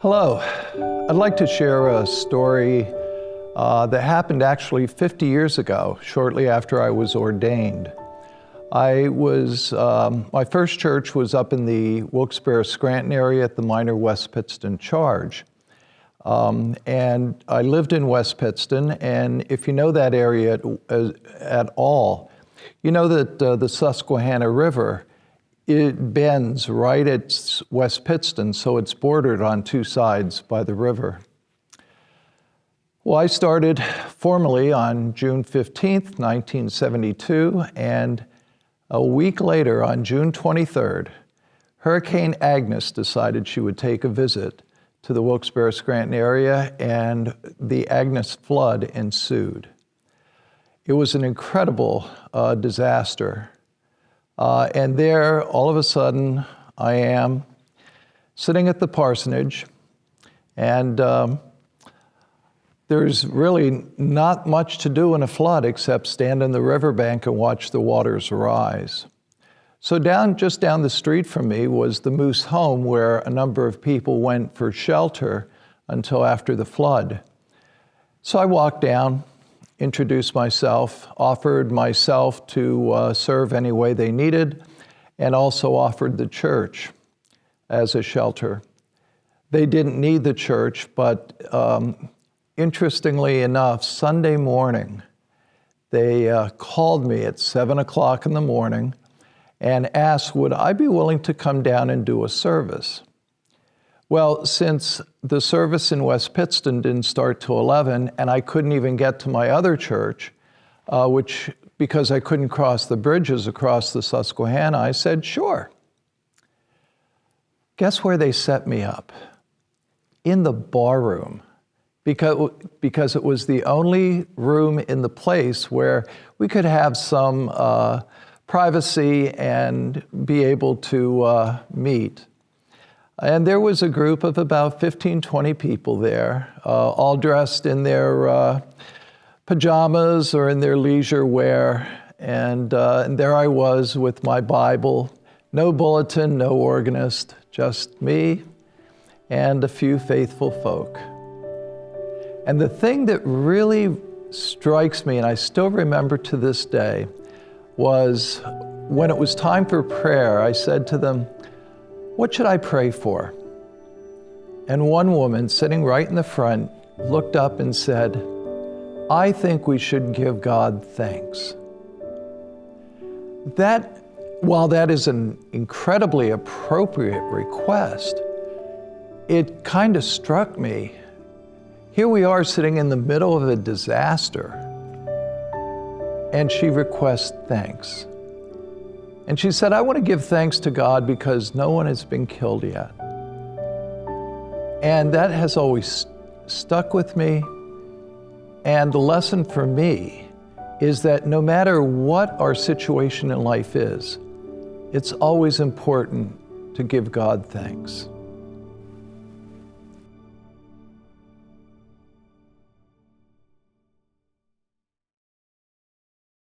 Hello. I'd like to share a story that happened actually 50 years ago, shortly after I was ordained. My first church was up in the Wilkes-Barre-Scranton area at the minor West Pittston Charge. And I lived in West Pittston, and if you know that area at all, you know that the Susquehanna River, it bends right at West Pittston, so it's bordered on two sides by the river. Well, I started formally on June 15th, 1972, and a week later, on June 23rd, Hurricane Agnes decided she would take a visit to the Wilkes-Barre-Scranton area, and the Agnes flood ensued. It was an incredible disaster. And there, all of a sudden, I am sitting at the parsonage, and there's really not much to do in a flood except stand in the riverbank and watch the waters rise. So just down the street from me was the Moose home, where a number of people went for shelter until after the flood. So I walked down, introduced myself, offered myself to serve any way they needed, and also offered the church as a shelter. They didn't need the church, but interestingly enough, Sunday morning, they called me at 7 o'clock in the morning and asked, would I be willing to come down and do a service? Well, since the service in West Pittston didn't start till 11, and I couldn't even get to my other church, because I couldn't cross the bridges across the Susquehanna, I said, sure. Guess where they set me up? In the bar room, because it was the only room in the place where we could have some privacy and be able to meet. And there was a group of about 15, 20 people there, all dressed in their pajamas or in their leisure wear. And there I was with my Bible, no bulletin, no organist, just me and a few faithful folk. And the thing that really strikes me, and I still remember to this day, was when it was time for prayer, I said to them, what should I pray for? And one woman sitting right in the front looked up and said, I think we should give God thanks. While that is an incredibly appropriate request, it kind of struck me. Here we are sitting in the middle of a disaster, and she requests thanks. And she said, I want to give thanks to God because no one has been killed yet. And that has always stuck with me. And the lesson for me is that no matter what our situation in life is, it's always important to give God thanks.